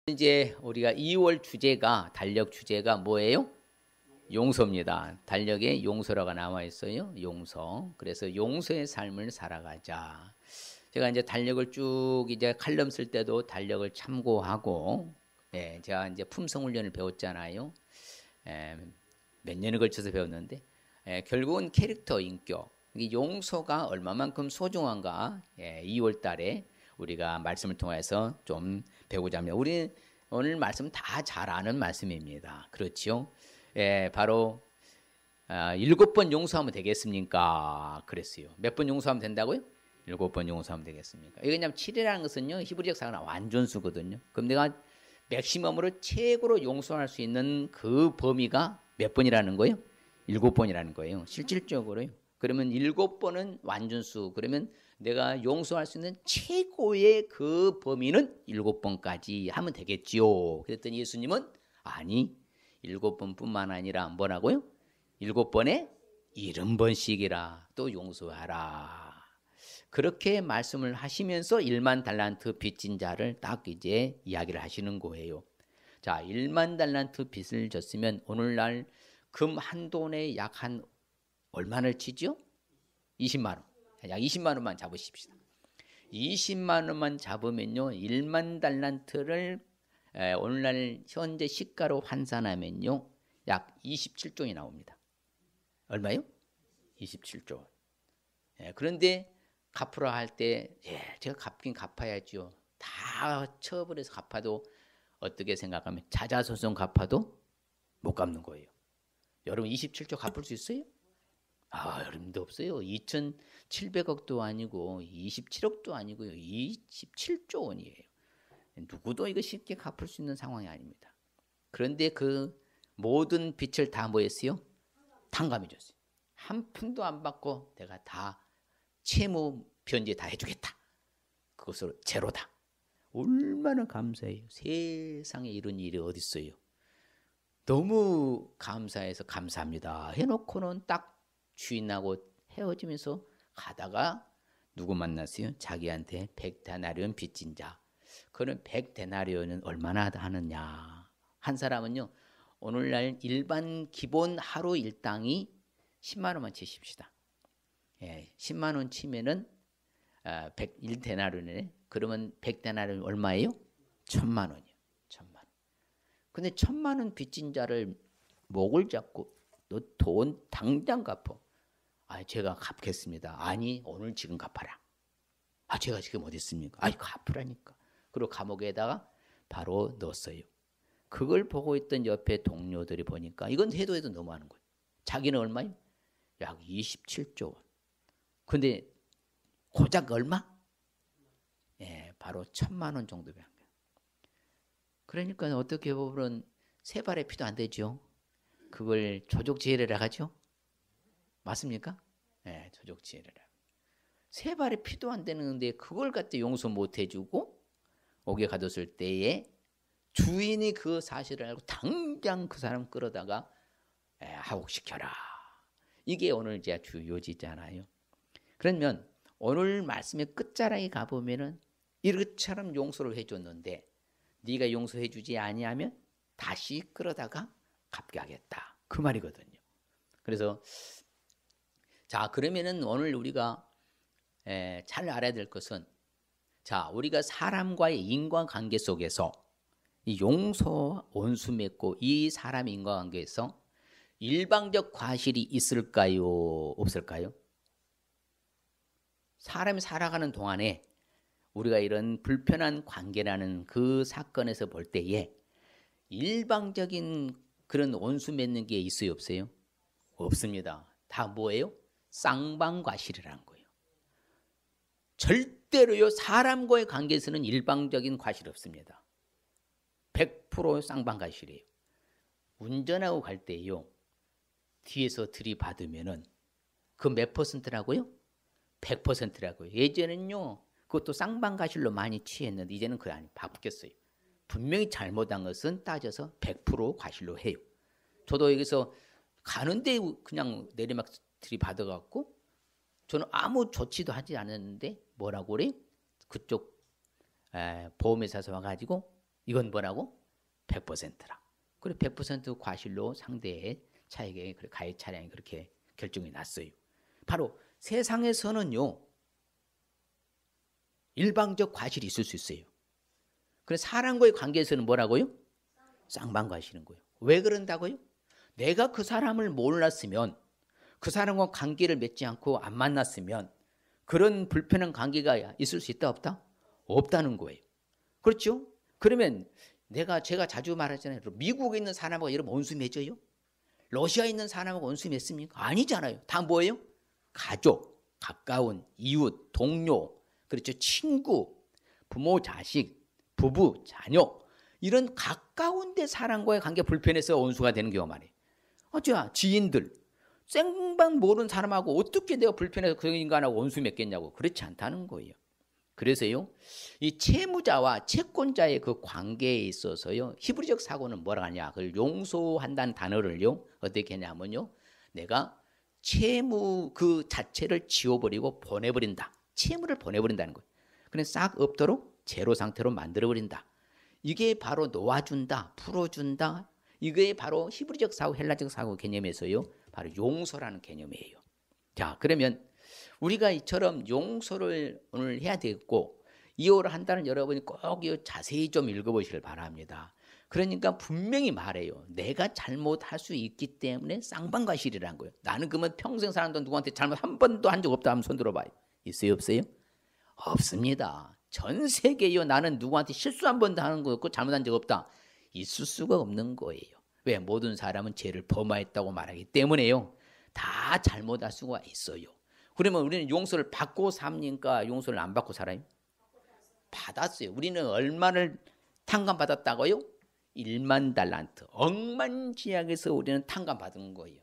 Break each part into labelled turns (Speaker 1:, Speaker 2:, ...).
Speaker 1: 이제 우리가 2월 주제가 달력 주제가 뭐예요? 용서입니다. 달력에 용서라고 나와 있어요. 용서. 그래서 용서의 삶을 살아가자. 제가 이제 달력을 쭉 이제 칼럼 쓸 때도 달력을 참고하고, 제가 이제 품성 훈련을 배웠잖아요. 몇 년에 걸쳐서 배웠는데, 결국은 캐릭터 인격, 이 용서가 얼마만큼 소중한가, 2월 달에 우리가 말씀을 통해서 좀 배우자 합니다. 우리 오늘 말씀 다 잘 아는 말씀입니다. 그렇죠? 바로 7번 용서하면 되겠습니까? 그랬어요. 몇 번 용서하면 된다고요? 7번 용서하면 되겠습니까? 이게 그냥 7이라는 것은요, 히브리적 사가 완전수거든요. 그럼 내가 맥시멈으로 최고로 용서할 수 있는 그 범위가 몇 번이라는 거예요? 7번이라는 거예요. 실질적으로요. 그러면 7번은 완전수. 그러면 내가 용서할 수 있는 최고의 그 범위는 7번까지 하면 되겠지요. 그랬더니 예수님은 아니, 7번뿐만 아니라 뭐라고요? 7번에 70번씩이라 또 용서하라. 그렇게 말씀을 하시면서 1만 달란트 빚진 자를 딱 이제 이야기를 하시는 거예요. 자, 1만 달란트 빚을 졌으면 오늘날 금 한 돈에 약 한 얼마를 치죠? 20만 원. 약 20만 원만 잡으십시다. 20만 원만 잡으면요, 1만 달란트를 오늘날 현재 시가로 환산하면요, 약 27조 원이 나옵니다. 얼마요? 27조 원. 그런데 갚으라 할 때, 제가 갚긴 갚아야죠. 다 처벌해서 갚아도 어떻게 생각하면 자자소송 갚아도 못 갚는 거예요. 여러분 27조 갚을 수 있어요? 여러분도 없어요. 2,700억도 아니고 27억도 아니고요. 27조 원이에요. 누구도 이거 쉽게 갚을 수 있는 상황이 아닙니다. 그런데 그 모든 빚을 다 뭐 했어요? 탕감해 줬어요. 한 푼도 안 받고 내가 다 채무 변제 다 해주겠다. 그것으로 제로다. 얼마나 감사해요. 세상에 이런 일이 어디 있어요. 너무 감사해서 감사합니다 해놓고는 딱 주인하고 헤어지면서 가다가 누구 만났어요? 자기한테 100데나리온 빚진 자. 그는 100데나리온은 얼마나 하느냐. 한 사람은요, 오늘날 일반 기본 하루 일당이 10만 원만 치십시다. 10만 원 치면은 1데나리온이네. 그러면 100데나리온 얼마예요? 1,000만 원이요. 1,000만 원. 근데 1,000만 원 빚진 자를 목을 잡고 너 돈 당장 갚어. 제가 갚겠습니다. 아니, 오늘 지금 갚아라. 제가 지금 어디 있습니까? 갚으라니까. 그리고 감옥에다가 바로 넣었어요. 그걸 보고 있던 옆에 동료들이 보니까 이건 해도 너무하는 거예요. 자기는 얼마요? 약 27조 원. 근데 고작 얼마? 바로 1,000만 원 정도 한 거예요. 그러니까 어떻게 보면 세 발의 피도 안 되죠. 그걸 조족지혜라 하죠. 맞습니까? 조족지혜라. 세 발의 피도 안 되는데 그걸 갖다 용서 못 해주고 옥에 가뒀을 때에 주인이 그 사실을 알고 당장 그 사람 끌어다가 하옥시켜라. 이게 오늘 제 주요지잖아요. 그러면 오늘 말씀의 끝자락에 가보면은 이것처럼 용서를 해줬는데 네가 용서해주지 아니하면 다시 끌어다가 갚게 하겠다. 그 말이거든요. 그래서 자, 그러면은 오늘 우리가 잘 알아야 될 것은, 자, 우리가 사람과의 인과관계 속에서 이 용서, 온수 맺고 이 사람의 인과관계에서 일방적 과실이 있을까요? 없을까요? 사람이 살아가는 동안에 우리가 이런 불편한 관계라는 그 사건에서 볼 때에 일방적인 그런 온수 맺는 게 있어요, 없어요? 없습니다. 다 뭐예요? 쌍방과실이라는 거예요. 절대로요, 사람과의 관계에서는 일방적인 과실이 없습니다. 100% 쌍방과실이에요. 운전하고 갈 때요, 뒤에서 들이받으면은 그 몇 퍼센트라고요? 100%라고요. 예전에는요, 그것도 쌍방과실로 많이 취했는데 이제는 그게 아니에요. 바뀌었어요. 분명히 잘못한 것은 따져서 100% 과실로 해요. 저도 여기서 가는데 그냥 내리막 들이받아갖고 저는 아무 조치도 하지 않았는데 뭐라고 그래요? 그쪽 보험회사에서 와가지고 이건 뭐라고? 100%라. 그리고 100% 과실로 상대의 차익의 가해 차량이 그렇게 결정이 났어요. 바로 세상에서는요, 일방적 과실이 있을 수 있어요. 그래서 사람과의 관계에서는 뭐라고요? 쌍방과실인 거예요. 왜 그런다고요? 내가 그 사람을 몰랐으면, 그 사람과 관계를 맺지 않고 안 만났으면 그런 불편한 관계가 있을 수 있다 없다? 없다는 거예요. 그렇죠? 그러면 제가 자주 말하잖아요. 미국에 있는 사람하고 여러분 원수 맺어요? 러시아에 있는 사람하고 원수 맺습니까? 아니잖아요. 다 뭐예요? 가족, 가까운 이웃, 동료, 그렇죠? 친구, 부모, 자식, 부부, 자녀, 이런 가까운 데 사람과의 관계 불편해서 원수가 되는 경우가 많아요. 지인들, 생방 모르는 사람하고 어떻게 내가 불편해서 그 인간하고 원수 맺겠냐고. 그렇지 않다는 거예요. 그래서요, 이 채무자와 채권자의 그 관계에 있어서요, 히브리적 사고는 뭐라 하냐? 그걸 용서한다는 단어를요, 어떻게 하냐면요, 내가 채무 그 자체를 지워버리고 보내버린다. 채무를 보내버린다는 거예요. 그래서 싹 없도록 제로 상태로 만들어버린다. 이게 바로 놓아준다, 풀어준다. 이게 바로 히브리적 사고, 헬라적 사고 개념에서요, 바로 용서라는 개념이에요. 자, 그러면 우리가 이처럼 용서를 오늘 해야 되겠고, 이호를 한다는 여러분이 꼭 자세히 좀 읽어보시길 바랍니다. 그러니까 분명히 말해요. 내가 잘못할 수 있기 때문에 쌍방과실이라는 거예요. 나는 그러면 평생 사람도 누구한테 잘못 한 번도 한 적 없다 하면 손 들어봐요. 있어요, 없어요? 없습니다. 전 세계요, 나는 누구한테 실수 한 번도 하는 거 없고 잘못한 적 없다. 있을 수가 없는 거예요. 왜? 모든 사람은 죄를 범하였다고 말하기 때문에요. 다 잘못할 수가 있어요. 그러면 우리는 용서를 받고 삽니까? 용서를 안 받고 살아요? 받았어요. 우리는 얼마를 탕감받았다고요? 1만 달란트. 억만지약에서 우리는 탕감받은 거예요.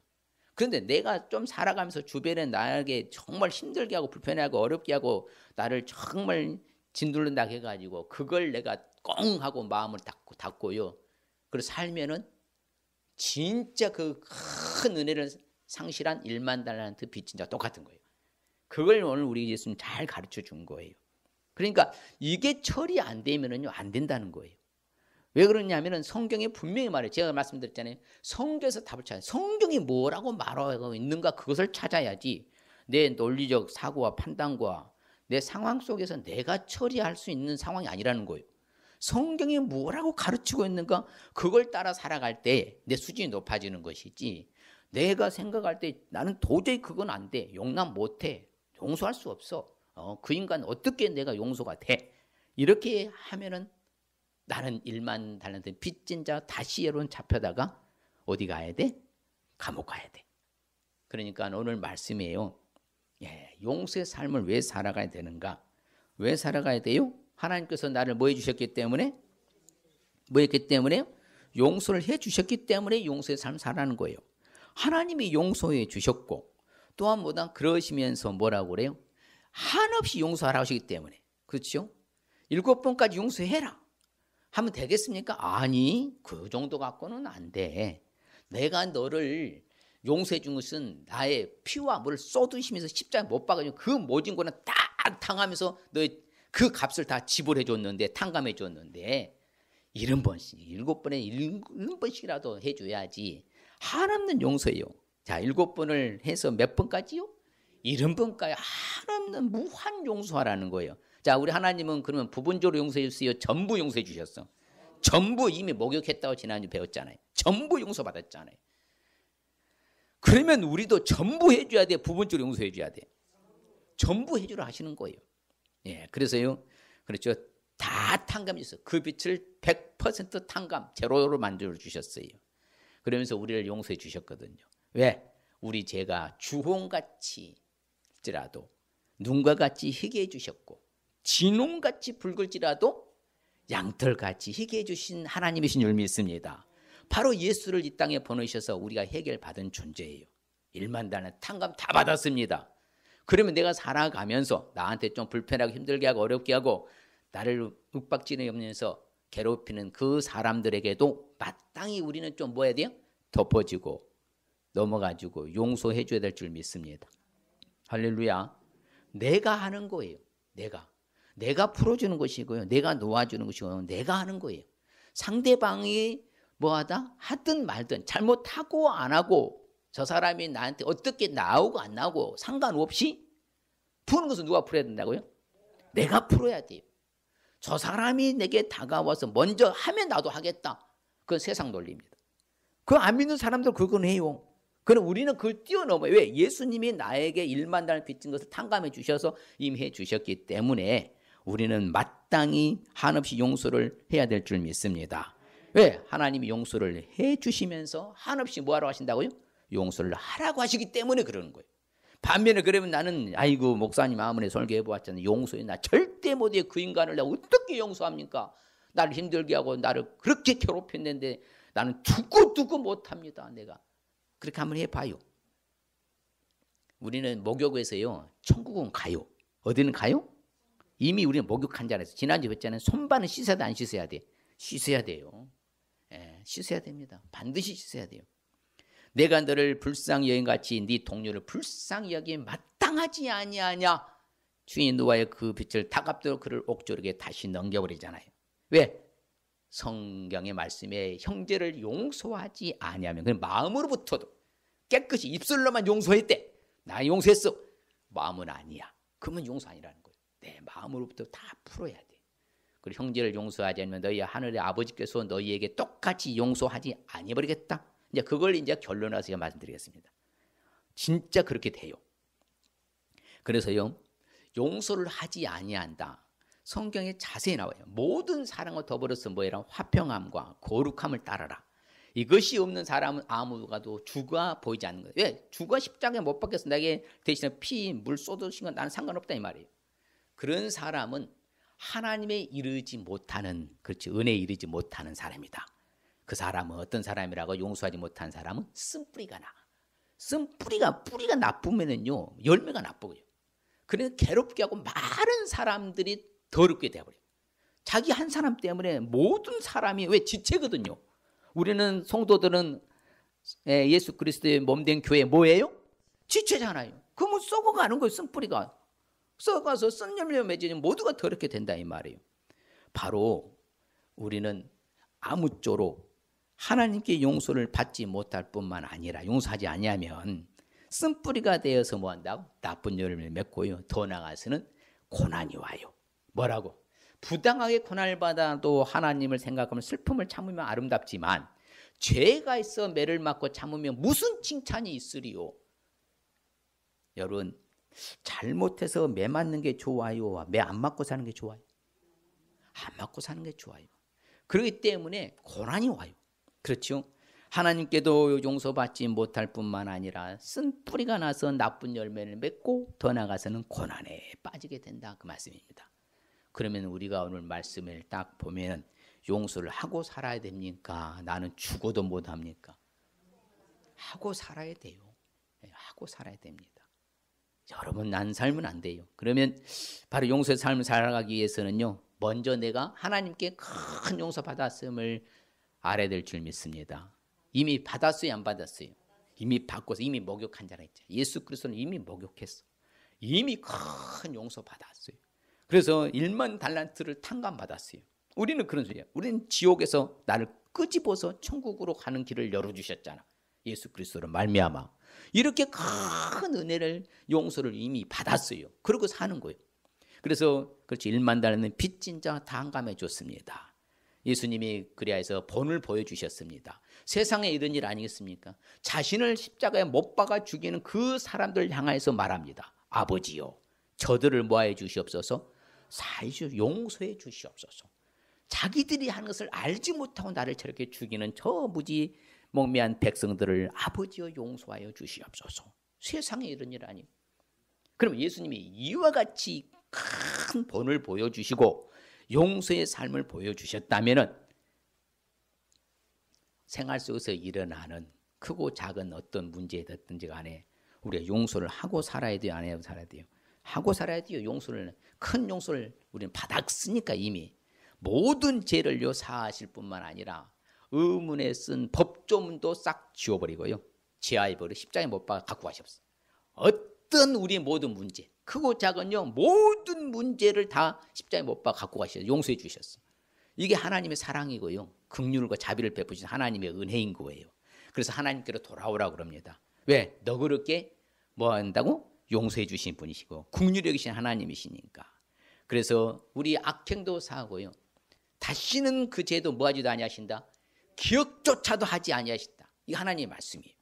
Speaker 1: 그런데 내가 좀 살아가면서 주변에 나에게 정말 힘들게 하고 불편하고 어렵게 하고 나를 정말 짓누른다 해가지고 그걸 내가 꽁 하고 마음을 닫고요. 그리고 살면은 진짜 그 큰 은혜를 상실한 1만 달란트 빚진 자 똑같은 거예요. 그걸 오늘 우리 예수님 잘 가르쳐 준 거예요. 그러니까 이게 처리 안 되면은요, 안 된다는 거예요. 왜 그러냐면은 성경에 분명히 말해요. 제가 말씀드렸잖아요. 성경에서 답을 찾아요. 성경이 뭐라고 말하고 있는가 그것을 찾아야지 내 논리적 사고와 판단과 내 상황 속에서 내가 처리할 수 있는 상황이 아니라는 거예요. 성경이 뭐라고 가르치고 있는가 그걸 따라 살아갈 때 내 수준이 높아지는 것이지, 내가 생각할 때 나는 도저히 그건 안 돼, 용납 못해, 용서할 수 없어, 그 인간 어떻게 내가 용서가 돼, 이렇게 하면은 나는 1만 달란트 빚진 자 다시 여러분 잡혀다가 어디 가야 돼? 감옥 가야 돼. 그러니까 오늘 말씀이에요. 용서의 삶을 왜 살아가야 되는가? 왜 살아가야 돼요? 하나님께서 나를 뭐 해주셨기 때문에? 뭐 했기 때문에? 용서를 해주셨기 때문에 용서의 삶을 살아가는 거예요. 하나님이 용서해 주셨고 또한 뭐다? 그러시면서 뭐라고 그래요? 한없이 용서하라 하시기 때문에. 그렇죠? 7번까지 용서해라 하면 되겠습니까? 아니, 그 정도 갖고는 안 돼. 내가 너를 용서해 준 것은 나의 피와 물을 쏟으시면서 십자가에 못 박아준 그 모진 거는 딱 당하면서 너의 그 값을 다 지불해 줬는데, 탕감해 줬는데 70번씩, 7번에 7번씩이라도 해줘야지. 한없는 용서예요. 자, 7번을 해서 몇 번까지요? 70번까지 한없는 무한 용서하라는 거예요. 자, 우리 하나님은 그러면 부분적으로 용서해 주세요? 전부 용서해 주셨어? 전부 이미 목욕했다고 지난주 배웠잖아요. 전부 용서받았잖아요. 그러면 우리도 전부 해줘야 돼? 부분적으로 용서해 줘야 돼? 전부 해주라 하시는 거예요. 그래서요, 그렇죠. 다 탕감이 있어요. 그 빛을 100% 탕감, 제로로 만들어 주셨어요. 그러면서 우리를 용서해 주셨거든요. 왜? 우리 죄가 주홍같이라도 눈과 같이 희게 해주셨고, 진홍같이 붉을지라도 양털같이 희게 해주신 하나님이신 줄 믿습니다. 바로 예수를 이 땅에 보내셔서 우리가 해결받은 존재예요. 1만 달란트 탕감 다 받았습니다. 그러면 내가 살아가면서 나한테 좀 불편하고 힘들게 하고 어렵게 하고 나를 윽박지르면서 괴롭히는 그 사람들에게도 마땅히 우리는 좀 뭐 해야 돼요? 덮어지고 넘어가지고 용서해 줘야 될 줄 믿습니다. 할렐루야. 내가 하는 거예요. 내가 풀어주는 것이고요. 내가 놓아주는 것이고요. 내가 하는 거예요. 상대방이 뭐하다? 하든 말든 잘못하고 안 하고 저 사람이 나한테 어떻게 나오고 안 나오고 상관없이 푸는 것은 누가 풀어야 된다고요? 내가 풀어야 돼요. 저 사람이 내게 다가와서 먼저 하면 나도 하겠다. 그건 세상 논리입니다. 그거 안 믿는 사람들 그건 해요. 그럼 우리는 그걸 뛰어넘어요. 왜? 예수님이 나에게 1만 달을 빚진 것을 탕감해 주셔서 임해 주셨기 때문에 우리는 마땅히 한없이 용서를 해야 될 줄 믿습니다. 왜? 하나님이 용서를 해 주시면서 한없이 뭐하러 하신다고요? 용서를 하라고 하시기 때문에 그러는 거예요. 반면에 그러면 나는 아이고 목사님 아무리 설교해 보았잖아요. 용서해. 나 절대 못해. 그 인간을 내가 어떻게 용서합니까? 나를 힘들게 하고 나를 그렇게 괴롭혔는데 나는 두고 못합니다. 내가. 그렇게 한번 해봐요. 우리는 목욕에서요. 천국은 가요. 어디는 가요? 이미 우리는 목욕한 자라서 지난주에 했잖아요. 손발은 씻어야 돼, 안 씻어야 돼? 씻어야 돼요. 예, 씻어야 됩니다. 반드시 씻어야 돼요. 내가 너를 불쌍히 여인같이 네 동료를 불쌍히 여기에 마땅하지 아니하냐. 주인 노아의 그 빛을 다갑도록 그를 옥조르게 다시 넘겨버리잖아요. 왜? 성경의 말씀에 형제를 용서하지 아니하면 그 마음으로부터도 깨끗이 입술로만 용서했대. 나 용서했어. 마음은 아니야. 그러면 용서 아니라는 거예요. 내 마음으로부터 다 풀어야 돼. 그리고 형제를 용서하지 않으면 너희 하늘의 아버지께서 너희에게 똑같이 용서하지 아니버리겠다. 이제 그걸 이제 결론으로 제가 말씀드리겠습니다. 진짜 그렇게 돼요. 그래서요. 용서를 하지 아니한다. 성경에 자세히 나와요. 모든 사랑과 더불어서 뭐예요? 화평함과 거룩함을 따르라. 이것이 없는 사람은 아무가도 주가 보이지 않는 거예요. 왜? 주가 십자가에 못 박혀서 내게 대신에 피, 물 쏟으신 건 나는 상관없다 이 말이에요. 그런 사람은 하나님에 이르지 못하는, 그렇지, 은혜에 이르지 못하는 사람이다. 그 사람은 어떤 사람이라고? 용서하지 못한 사람은 쓴뿌리가 나. 뿌리가 나쁘면은요 열매가 나쁘고요. 그래서 괴롭게 하고 많은 사람들이 더럽게 돼버려요. 자기 한 사람 때문에 모든 사람이 왜 지체거든요. 우리는 성도들은 예수 그리스도의 몸된 교회 뭐예요? 지체잖아요. 그러면 썩어가는 거예요. 쓴뿌리가. 썩어가서 쓴 열매 맺으면 모두가 더럽게 된다 이 말이에요. 바로 우리는 아무쪼록 하나님께 용서를 받지 못할 뿐만 아니라 용서하지 아니하면 쓴뿌리가 되어서 뭐한다고? 나쁜 열매를 맺고요. 더 나아가서는 고난이 와요. 뭐라고? 부당하게 고난을 받아도 하나님을 생각하면 슬픔을 참으면 아름답지만 죄가 있어 매를 맞고 참으면 무슨 칭찬이 있으리요? 여러분 잘못해서 매 맞는 게 좋아요? 매 안 맞고 사는 게 좋아요? 안 맞고 사는 게 좋아요. 그렇기 때문에 고난이 와요. 그렇죠? 하나님께도 용서받지 못할 뿐만 아니라 쓴 뿌리가 나서 나쁜 열매를 맺고 더 나아가서는 고난에 빠지게 된다 그 말씀입니다. 그러면 우리가 오늘 말씀을 딱 보면 용서를 하고 살아야 됩니까? 나는 죽어도 못합니까? 하고 살아야 돼요. 하고 살아야 됩니다. 여러분 난 살면 안 돼요. 그러면 바로 용서의 삶을 살아가기 위해서는요. 먼저 내가 하나님께 큰 용서 받았음을 알아야 될 줄 믿습니다. 이미 받았어요? 안 받았어요? 이미 받고서 이미 목욕한 자라 했죠. 예수 그리스도는 이미 목욕했어. 이미 큰 용서 받았어요. 그래서 1만 달란트를 탕감받았어요. 우리는 그런 소리야. 우리는 지옥에서 나를 끄집어서 천국으로 가는 길을 열어주셨잖아. 예수 그리스도로 말미암아. 이렇게 큰 은혜를 용서를 이미 받았어요. 그러고 사는 거예요. 그래서 그렇지 1만 달란트는 빚진 자 탕감해 줬습니다. 예수님이 그리하여서 본을 보여주셨습니다. 세상에 이런 일 아니겠습니까? 자신을 십자가에 못 박아 죽이는 그 사람들 향해서 말합니다. 아버지요, 저들을 뭐해 주시옵소서? 사하여 용서해 주시옵소서. 자기들이 하는 것을 알지 못하고 나를 저렇게 죽이는 저 무지 몽매한 백성들을 아버지여 용서하여 주시옵소서. 세상에 이런 일 아니에요. 그럼 예수님이 이와 같이 큰 본을 보여주시고 용서의 삶을 보여주셨다면 생활 속에서 일어나는 크고 작은 어떤 문제든지 간에 우리가 용서를 하고 살아야 돼요? 안 해도 살아야 돼요? 하고 살아야 돼요. 용서를, 큰 용서를 우리는 받았으니까 이미 모든 죄를요 사하실 뿐만 아니라 의문에 쓴 법조문도 싹 지워버리고요. 지하에 버려 십자가에 못 박아 갖고 가셨어요. 어떤 우리의 모든 문제, 크고 작은요 모든 문제를 다 십자가에 못 박아 갖고 가셔서 용서해 주셨어요. 이게 하나님의 사랑이고요. 긍휼과 자비를 베푸신 하나님의 은혜인 거예요. 그래서 하나님께로 돌아오라고 그럽니다. 왜? 너그럽게 뭐 한다고? 용서해 주신 분이시고 긍휼히 여기신 하나님이시니까. 그래서 우리 악행도 사하고요. 다시는 그 죄도 뭐하지도 아니하신다. 기억조차도 하지 아니하신다. 이게 하나님의 말씀이에요.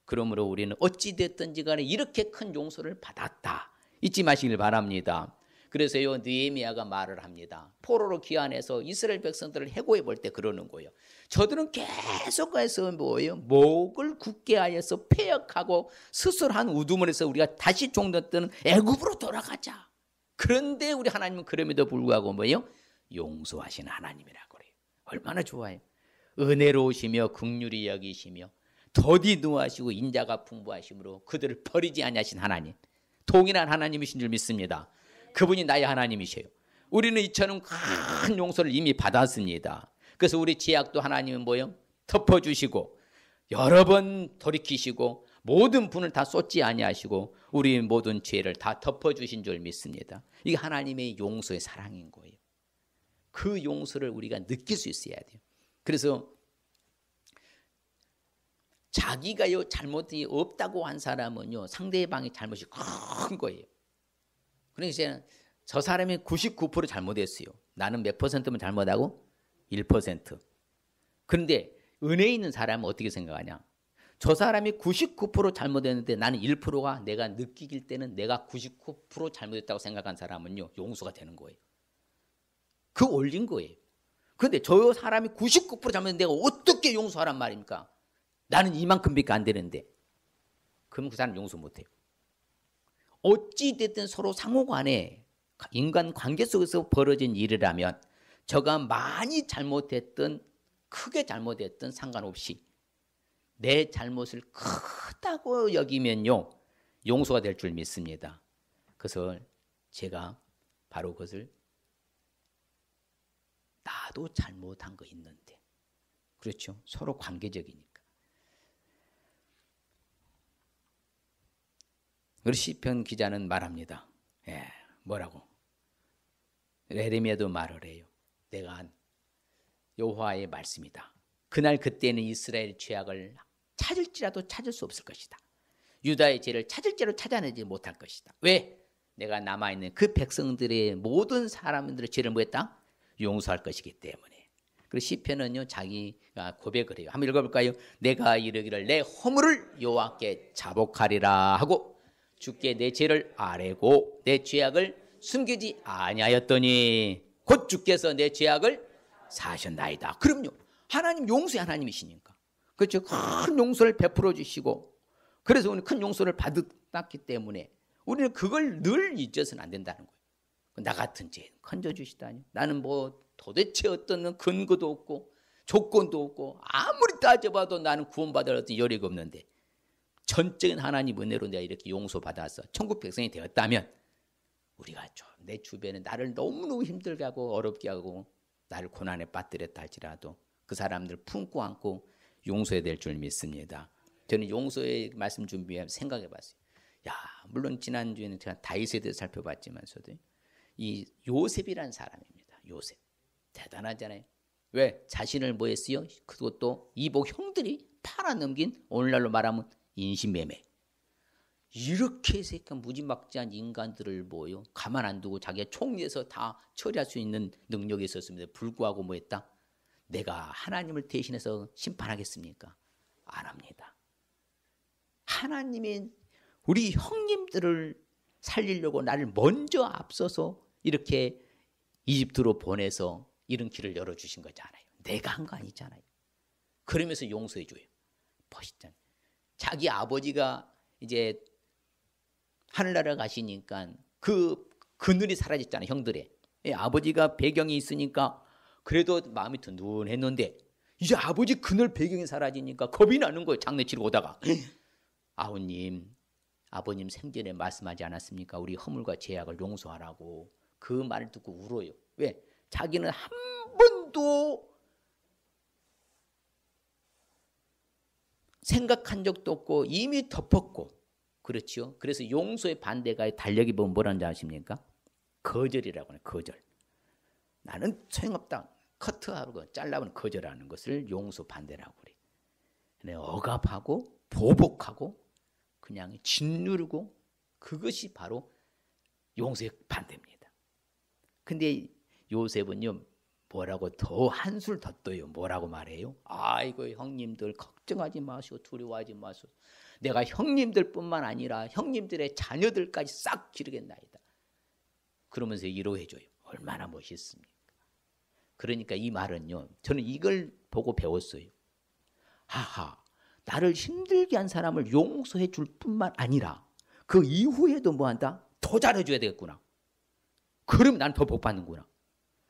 Speaker 1: 그러므로 우리는 어찌됐든지 간에 이렇게 큰 용서를 받았다. 잊지 마시길 바랍니다. 그래서요 느헤미야가 말을 합니다. 포로로 귀환해서 이스라엘 백성들을 해고해 볼 때 그러는 거예요. 저들은 계속해서 뭐예요? 목을 굳게 하여서 폐역하고 스스로 한 우두머리에서 우리가 다시 종됐던 애굽으로 돌아가자. 그런데 우리 하나님은 그럼에도 불구하고 뭐예요? 용서하시는 하나님이라고 그래요. 얼마나 좋아요. 은혜로우시며 긍휼히 여기시며 더디누하시고 인자가 풍부하심으로 그들을 버리지 아니하신 하나님. 동일한 하나님이신 줄 믿습니다. 그분이 나의 하나님이세요. 우리는 이처럼 큰 용서를 이미 받았습니다. 그래서 우리 죄악도 하나님은 뭐예요? 덮어주시고 여러 번 돌이키시고 모든 분을 다 쏟지 아니하시고 우리 모든 죄를 다 덮어주신 줄 믿습니다. 이게 하나님의 용서의 사랑인 거예요. 그 용서를 우리가 느낄 수 있어야 돼요. 그래서 자기가요 잘못이 없다고 한 사람은요 상대방의 잘못이 큰 거예요. 그러니까 저 사람이 99% 잘못했어요. 나는 몇 퍼센트면 잘못하고? 1%. 그런데 은혜 있는 사람은 어떻게 생각하냐? 저 사람이 99% 잘못했는데 나는 1%가 내가 느끼길 때는 내가 99% 잘못했다고 생각한 사람은요 용서가 되는 거예요. 그 올린 거예요. 그런데 저 사람이 99% 잘못했는데 내가 어떻게 용서하란 말입니까? 나는 이만큼밖에 안 되는데. 그럼 그 사람 용서 못해요. 어찌 됐든 서로 상호간에 인간 관계 속에서 벌어진 일이라면 저가 많이 잘못했든 크게 잘못했든 상관없이 내 잘못을 크다고 여기면요 용서가 될 줄 믿습니다. 그래서 제가 바로 그것을 나도 잘못한 거 있는데 그렇죠. 서로 관계적이니까. 그래서 시편 기자는 말합니다. 뭐라고? 예레미야도 말을 해요. 내가 한 여호와의 말씀이다. 그날 그때는 이스라엘 죄악을 찾을지라도 찾을 수 없을 것이다. 유다의 죄를 찾을지라도 찾아내지 못할 것이다. 왜? 내가 남아있는 그 백성들의 모든 사람들의 죄를 뭐했다? 용서할 것이기 때문에. 그리고 시편은요 자기가 고백을 해요. 한번 읽어볼까요? 내가 이르기를 내 허물을 여호와께 자복하리라 하고 주께 내 죄를 아뢰고 내 죄악을 숨기지 아니하였더니 곧 주께서 내 죄악을 사하셨나이다. 그럼요. 하나님 용서의 하나님이시니까. 그렇죠. 큰 용서를 베풀어 주시고 그래서 우리는 큰 용서를 받았기 때문에 우리는 그걸 늘 잊어서는 안 된다는 거예요. 나 같은 죄 건져주시다니. 나는 뭐 도대체 어떤 근거도 없고 조건도 없고 아무리 따져봐도 나는 구원받을 어떤 여력이 없는데 전적인 하나님 은혜로 내가 이렇게 용서받아서 천국 백성이 되었다면 우리가 내 주변에 나를 너무너무 힘들게 하고 어렵게 하고 나를 고난에 빠뜨렸다 할지라도 그 사람들 품고 안고 용서해야 될 줄 믿습니다. 저는 용서의 말씀 준비하면서 생각해 봤어요. 물론 지난주에는 제가 다윗에 대해서 살펴봤지만서도 이 요셉이라는 사람입니다. 요셉. 대단하잖아요. 왜? 자신을 뭐 했어요? 그것도 이복 형들이 팔아넘긴 오늘날로 말하면 인신매매. 이렇게 새끼 무지막지한 인간들을 뭐요? 가만 안 두고 자기가 총리에서 다 처리할 수 있는 능력이 있었습니다. 불구하고 뭐 했다? 내가 하나님을 대신해서 심판하겠습니까? 안 합니다. 하나님이 우리 형님들을 살리려고 나를 먼저 앞서서 이렇게 이집트로 보내서 이런 길을 열어주신 거잖아요. 내가 한 거 아니잖아요. 그러면서 용서해 줘요. 멋있잖아요. 자기 아버지가 이제 하늘나라 가시니까 그 그늘이 사라졌잖아요. 형들의. 아버지가 배경이 있으니까 그래도 마음이 든든했는데 이제 아버지 그늘 배경이 사라지니까 겁이 나는 거예요. 장난치러 오다가. 아버님 생전에 말씀하지 않았습니까? 우리 허물과 죄악을 용서하라고. 그 말을 듣고 울어요. 왜? 자기는 한 번도 생각한 적도 없고 이미 덮었고 그렇죠. 그래서 용서의 반대가 달력이 보면 뭐라는지 아십니까? 거절이라고 해요. 거절. 나는 소용없다. 커트하고 잘라버리는 거절하는 것을 용서 반대라고 그래. 근데 억압하고 보복하고 그냥 짓누르고 그것이 바로 용서의 반대입니다. 근데 요셉은요 뭐라고 더 한술 더 떠요. 뭐라고 말해요? 아이고 형님들 걱정하지 마시오. 두려워하지 마시오. 내가 형님들뿐만 아니라 형님들의 자녀들까지 싹 기르겠나이다. 그러면서 위로해줘요. 얼마나 멋있습니까? 그러니까 이 말은요. 저는 이걸 보고 배웠어요. 하하, 나를 힘들게 한 사람을 용서해 줄 뿐만 아니라 그 이후에도 뭐한다? 더 잘해줘야 되겠구나. 그럼 난 더 복 받는구나.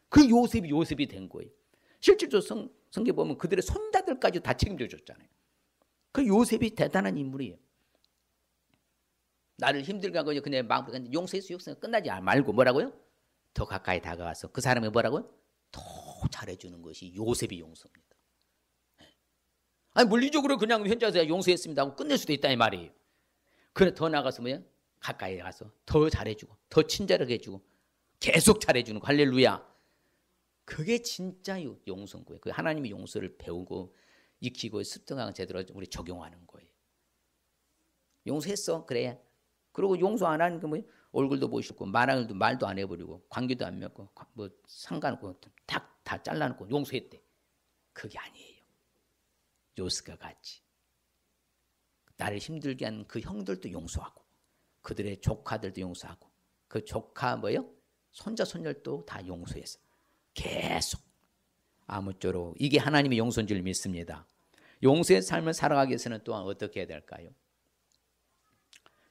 Speaker 1: 그 요셉이 된 거예요. 실질적으로 성경 보면 그들의 손자들까지 다 책임져 줬잖아요. 그 요셉이 대단한 인물이에요. 나를 힘들게 한 거죠. 그냥 마음 용서해서 끝나지 말고 뭐라고요? 더 가까이 다가가서 그 사람이 뭐라고요? 더 잘해주는 것이 요셉의 용서입니다. 아니 물리적으로 그냥 현자서 용서했습니다 하고 끝낼 수도 있다 이 말이에요. 그래 더 나가서 뭐야? 가까이 가서 더 잘해주고 더 친절하게 해주고 계속 잘해주는 거. 할렐루야. 그게 진짜 용서인 거예요. 그 하나님의 용서를 배우고 익히고 습득하고 제대로 우리 적용하는 거예요. 용서했어. 그래. 그리고 용서 안 하는 게 뭐예요? 얼굴도 못 씻고 말도 안 해버리고 관계도 안 맺고 뭐 상관없고 다 잘라놓고 용서했대. 그게 아니에요. 요셉과 같이 나를 힘들게 한 그 형들도 용서하고 그들의 조카들도 용서하고 그 조카 뭐예요? 손자 손녀도 다 용서해서 계속 아무쪼록 이게 하나님의 용서인 줄 믿습니다. 용서의 삶을 살아가기 위해서는 또한 어떻게 해야 될까요?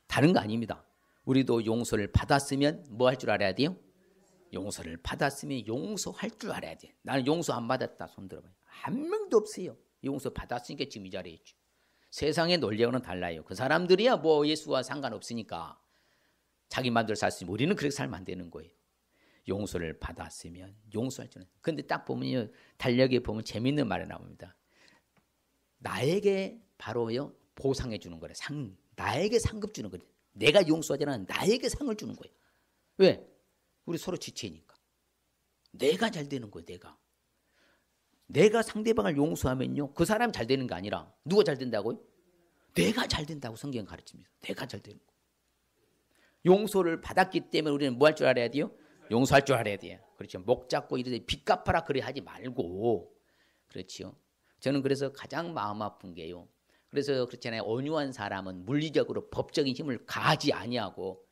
Speaker 1: 다른 거 아닙니다. 우리도 용서를 받았으면 뭐 할 줄 알아야 돼요? 용서를 받았으면 용서할 줄 알아야 돼. 나는 용서 안 받았다. 손 들어봐요. 한 명도 없어요. 용서 받았으니까 지금 이 자리에 있죠. 세상의 논리와는 달라요. 그 사람들이야 뭐 예수와 상관없으니까 자기 마음대로 살 수 있으면 우리는 그렇게 살면 안 되는 거예요. 용서를 받았으면 용서할 줄. 근데 딱 보면요. 달력에 보면 재밌는 말이 나옵니다. 나에게 바로요. 보상해 주는 거래. 나에게 상급 주는 거래. 내가 용서하지 않아 나에게 상을 주는 거예요. 왜? 우리 서로 지체니까. 내가 잘 되는 거예요. 내가 상대방을 용서하면요. 그 사람이 잘 되는 게 아니라 누가 잘 된다고요? 내가 잘 된다고 성경은 가르칩니다. 내가 잘 되는 거. 용서를 받았기 때문에 우리는 뭐 할 줄 알아야 돼요? 용서할 줄 알아야 돼요. 그렇죠. 목 잡고 이러지 빚 갚아라 그래 하지 말고. 그렇죠. 저는 그래서 가장 마음 아픈 게요. 그래서 그렇잖아요. 온유한 사람은 물리적으로 법적인 힘을 가하지 아니하고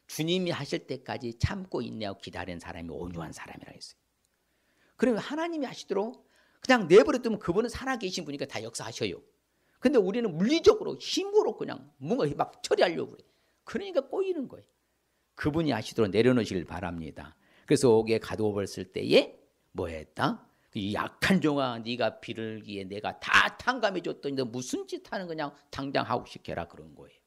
Speaker 1: 주님이 하실 때까지 참고 인내하고 기다리는 사람이 온유한 사람이라고 했어요. 그러면 하나님이 하시도록 그냥 내버려두면 그분은 살아계신 분이니까 다 역사하셔요. 근데 우리는 물리적으로 힘으로 그냥 뭔가 막 처리하려고 그래. 그러니까 꼬이는 거예요. 그분이 하시도록 내려놓으시길 바랍니다. 그래서 옥에 가두어버렸을 때에 뭐 했다? 이 약한 종아 네가 비를기에 내가 다 탕감해 줬더니 너 무슨 짓 하는 거냐 당장 하고 시켜라 그런 거예요.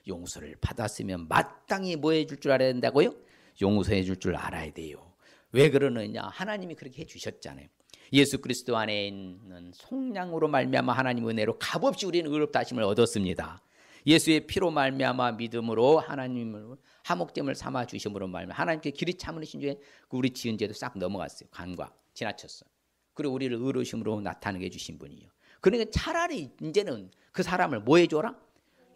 Speaker 1: 용서를 받았으면 마땅히 뭐 해줄 줄 알아야 된다고요? 용서해 줄 줄 알아야 돼요. 왜 그러느냐? 하나님이 그렇게 해주셨잖아요. 예수 그리스도 안에 있는 속량으로 말미암아 하나님 은혜로 값없이 우리는 의롭다 하심을 얻었습니다. 예수의 피로 말미암아 믿음으로 하나님을 화목됨을 삼아 주심으로 말미암아 하나님께 길이 참으신 중에 우리 지은 죄도 싹 넘어갔어요. 간과 지나쳤어. 그리고 우리를 의로우심으로 나타나게 해주신 분이에요. 그러니까 차라리 이제는 그 사람을 뭐 해줘라?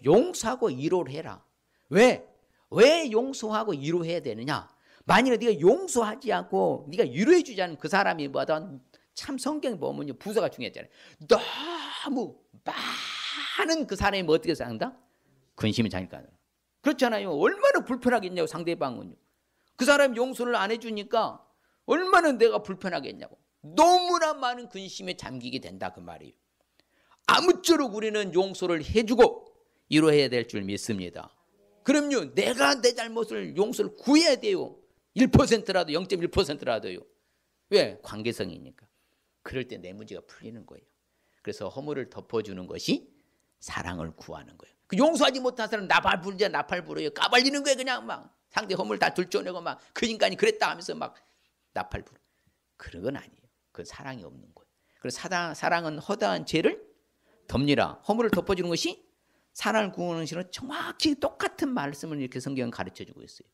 Speaker 1: 용서하고 위로를 해라. 왜 용서하고 위로해야 되느냐? 만일에 네가 용서하지 않고 네가 위로해 주지 않은 그 사람이 뭐다? 참 성경에 보면 부서가 중요했잖아요. 너무 많은 그 사람이 뭐 어떻게 산다? 근심이 자니까. 그렇잖아요. 얼마나 불편하겠냐고 상대방은요. 그 사람이 용서를 안 해주니까 얼마나 내가 불편하겠냐고. 너무나 많은 근심에 잠기게 된다 그 말이에요. 아무쪼록 우리는 용서를 해주고 위로해야 될 줄 믿습니다. 그럼요. 내가 내 잘못을 용서를 구해야 돼요. 1%라도 0.1%라도요. 왜? 관계성이니까. 그럴 때 내 문제가 풀리는 거예요. 그래서 허물을 덮어주는 것이 사랑을 구하는 거예요. 그 용서하지 못한 사람 나팔 불어요. 까발리는 거예요. 그냥 막 상대 허물 다 들춰내고 막 그 인간이 그랬다 하면서 막 나팔 불어. 그런 건 아니에요. 그건 사랑이 없는 거예요. 그래서 사랑은 허다한 죄를 덮니라. 허물을 덮어주는 것이 사랑을 구하는 것은 정확히 똑같은 말씀을 이렇게 성경은 가르쳐주고 있어요.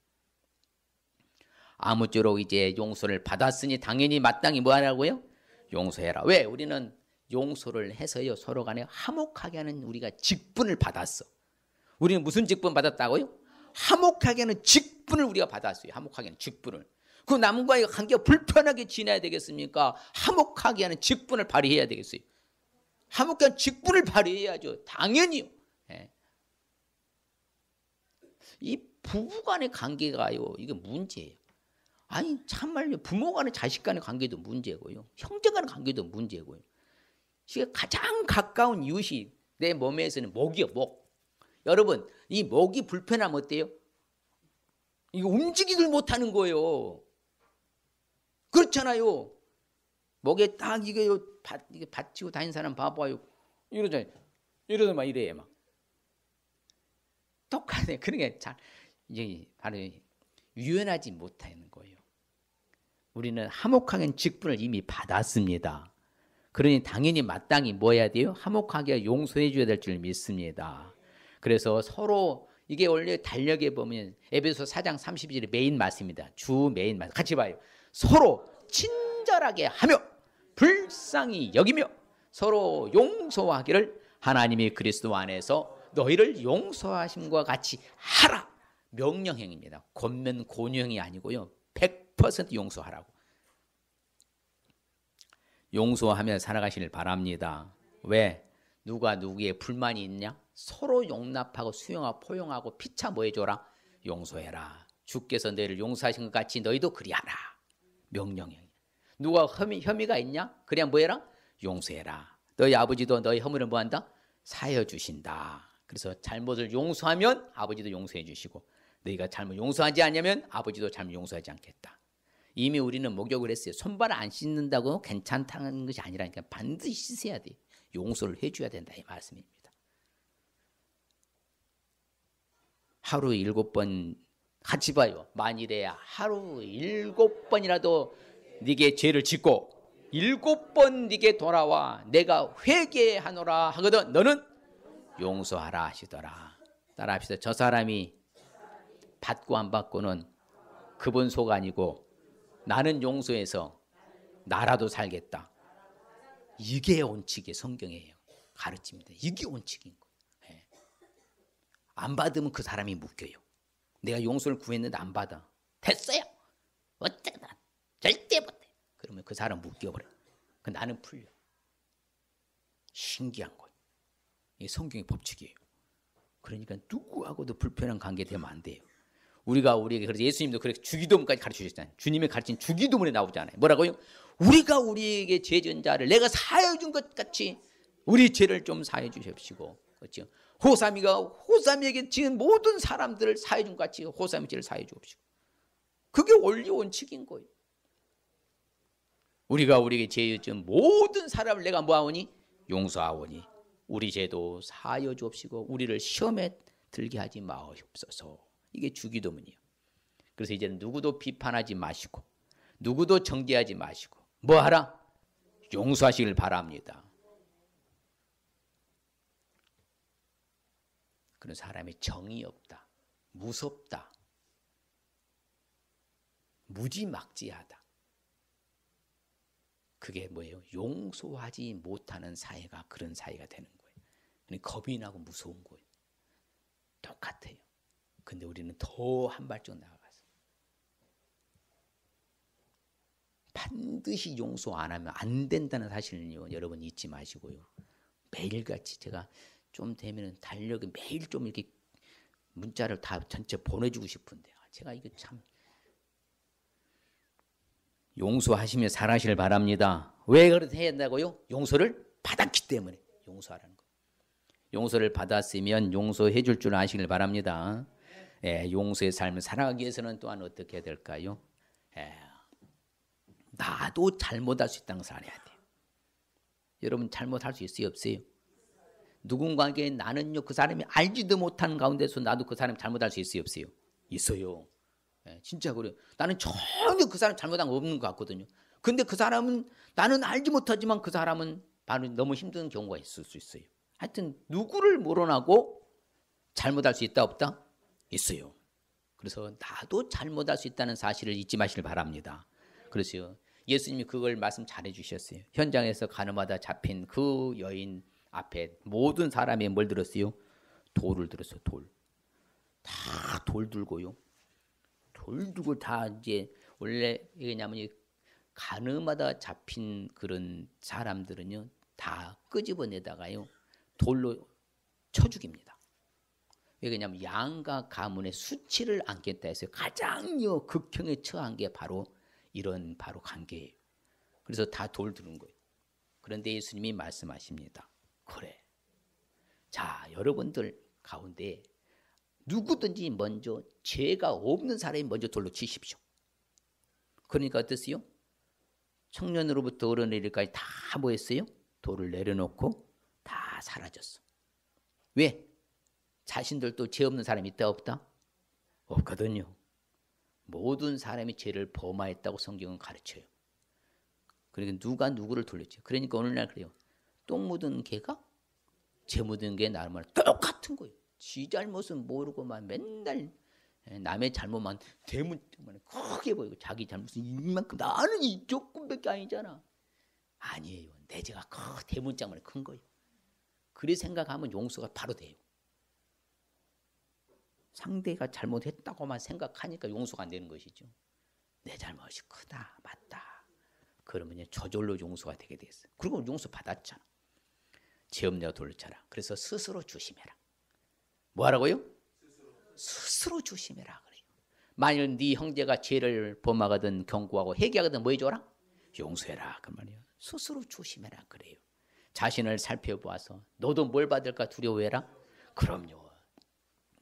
Speaker 1: 아무쪼록 이제 용서를 받았으니 당연히 마땅히 뭐 하라고요? 용서해라. 왜? 우리는 용서를 해서요 서로 간에 화목하게 하는 우리가 직분을 받았어. 우리는 무슨 직분 받았다고요? 화목하게 하는 직분을 우리가 받았어요. 화목하게 하는 직분을. 그 남과의 관계가 불편하게 지내야 되겠습니까? 화목하게 하는 직분을 발휘해야 되겠어요. 화목한 직분을 발휘해야죠. 당연히요. 예. 이 부부간의 관계가요 이게 문제예요. 아니 참말요 부모 간의 자식 간의 관계도 문제고요. 형제 간의 관계도 문제고요. 이게 가장 가까운 이웃이 내 몸에서는 목이요 목. 여러분 이 목이 불편하면 어때요? 이거 움직이질 못하는 거예요. 그렇잖아요. 목에 딱 이게 받치고 다니는 사람 봐봐요. 이러잖아요. 이러다 막 이래요 막. 똑같네. 그러니까 잘 이제 바로 유연하지 못하는 거예요. 우리는 화목하게 직분을 이미 받았습니다. 그러니 당연히 마땅히 뭐 해야 돼요? 화목하게 용서해 줘야 될 줄 믿습니다. 그래서 서로 이게 원래 달력에 보면 에베소 4장 32절의 메인 말씀입니다. 주 메인 말씀. 같이 봐요. 서로 친절하게 하며 불쌍히 여기며 서로 용서하기를 하나님이 그리스도 안에서 너희를 용서하심과 같이 하라. 명령형입니다. 권면 권유형이 아니고요. 100% 용서하라고. 용서하며 살아가시길 바랍니다. 왜? 누가 누구의 불만이 있냐? 서로 용납하고 수용하고 포용하고 피차 뭐 해줘라? 용서해라. 주께서 너희를 용서하신 것 같이 너희도 그리하라. 명령형. 누가 혐의가 있냐? 그냥 뭐 해라? 용서해라. 너희 아버지도 너희 허물을 뭐 한다? 사여 주신다. 그래서 잘못을 용서하면 아버지도 용서해 주시고 너희가 잘못 용서하지 않으면 아버지도 잘못 용서하지 않겠다. 이미 우리는 목욕을 했어요. 손발 안 씻는다고 괜찮다는 것이 아니라니까 반드시 씻어야 돼. 용서를 해줘야 된다 이 말씀입니다. 하루 7번 같이 봐요. 만일에 하루 7번이라도 네게 죄를 짓고 7번 네게 돌아와 내가 회개하노라 하거든 너는 용서하라 하시더라. 따라합시다. 저 사람이 받고 안 받고는 그분 속 아니고 나는 용서해서 나라도 살겠다. 이게 원칙의 성경이에요. 가르칩니다. 이게 원칙인 거예요. 네. 안 받으면 그 사람이 묶여요. 내가 용서를 구했는데 안 받아. 됐어요. 어쩌다 절대 못해. 그러면 그 사람 묶여버려. 나는 풀려. 신기한 거예요. 이게 성경의 법칙이에요. 그러니까 누구하고도 불편한 관계 되면 안 돼요. 우리에게 그래서 예수님도 그렇게 주기도문까지 가르쳐 주셨잖아요. 주님이 가르친 주기도문에 나오잖아요. 뭐라고요? 우리가 우리에게 죄 진 자를 내가 사하여 준 것 같이 우리 죄를 좀 사해 주십시고. 그렇죠? 호삼이에게 지은 모든 사람들을 사해 준 것 같이 호삼이 죄를 사해 주옵시고. 그게 원리 원칙인 거예요. 우리가 우리에게 죄 지은 모든 사람을 내가 뭐하오니? 용서하오니 우리 죄도 사하여 주옵시고 우리를 시험에 들게 하지 마옵소서. 이게 주기도문이에요. 그래서 이제는 누구도 비판하지 마시고 누구도 정죄하지 마시고 뭐 하라? 용서하시길 바랍니다. 그런 사람이 정이 없다. 무섭다. 무지막지하다. 그게 뭐예요? 용서하지 못하는 사회가 그런 사회가 되는 거예요. 겁이 나고 무서운 거예요. 똑같아요. 근데 우리는 더 한 발짝 나아가서 반드시 용서 안 하면 안 된다는 사실은요. 여러분 잊지 마시고요. 매일같이 제가 좀 되면 달력에 매일 좀 이렇게 문자를 다 전체 보내주고 싶은데 제가 이거 참 용서하시며 살아가시길 바랍니다. 왜 그렇게 해야 된다고요? 용서를 받았기 때문에 용서하라는 거예요. 용서를 받았으면 용서해 줄 줄 아시길 바랍니다. 용서의 삶을 살아가기 위해서는 또한 어떻게 해야 될까요? 나도 잘못할 수 있다는 것을 알아야 돼요. 여러분 잘못할 수 있어요? 없어요? 누군가에게 나는요 그 사람이 알지도 못하는 가운데서 나도 그 사람이 잘못할 수 있어요? 없어요? 있어요. 진짜 그래요. 나는 전혀 그 사람 잘못한 거 없는 것 같거든요. 근데 그 사람은 나는 알지 못하지만 그 사람은 바로 너무 힘든 경우가 있을 수 있어요. 하여튼 누구를 모론하고 잘못할 수 있다 없다? 있어요. 그래서 나도 잘못할 수 있다는 사실을 잊지 마시길 바랍니다. 그래서 예수님이 그걸 말씀 잘해 주셨어요. 현장에서 가늠하다 잡힌 그 여인 앞에 모든 사람이 뭘 들었어요? 돌을 들었어요. 돌. 다 돌 들고요. 돌 들고 다 이제 원래 왜냐하면 가늠하다 잡힌 그런 사람들은요 다 끄집어내다가요 돌로 쳐 죽입니다. 왜냐하면 양과 가문의 수치를 안겠다 해서 가장 극형에 처한 게 바로 이런 바로 관계예요. 그래서 다 돌 들은 거예요. 그런데 예수님이 말씀하십니다. 그래. 자, 여러분들 가운데 누구든지 먼저 죄가 없는 사람이 먼저 돌로 치십시오. 그러니까 어땠어요? 청년으로부터 어른이까지 다 뭐했어요? 돌을 내려놓고 다 사라졌어. 왜? 자신들도 죄 없는 사람이 있다 없다? 없거든요. 모든 사람이 죄를 범하였다고 성경은 가르쳐요. 그러니까 누가 누구를 돌렸죠. 그러니까 오늘날 그래요. 똥 묻은 개가 죄 묻은 게 나름대로 똑같은 거예요. 지 잘못은 모르고만 맨날 남의 잘못만 대문짝만 크게 보이고 자기 잘못은 이만큼 나는 이 조금밖에 아니잖아. 아니에요. 내 죄가 대문짝만 큰 거예요. 그래 생각하면 용서가 바로 돼요. 상대가 잘못했다고만 생각하니까 용서가 안 되는 것이죠. 내 잘못이 크다, 맞다. 그러면 저절로 용서가 되게 됐어요. 그리고 용서 받았잖아. 죄 없냐고 돌려쳐라. 그래서 스스로 조심해라. 뭐 하라고요? 스스로 조심해라 그래요. 만일 네 형제가 죄를 범하거든 경고하고 회개하거든 뭐 해줘라? 용서해라 그 말이에요. 스스로 조심해라 그래요. 자신을 살펴보아서 너도 뭘 받을까 두려워해라? 그럼요.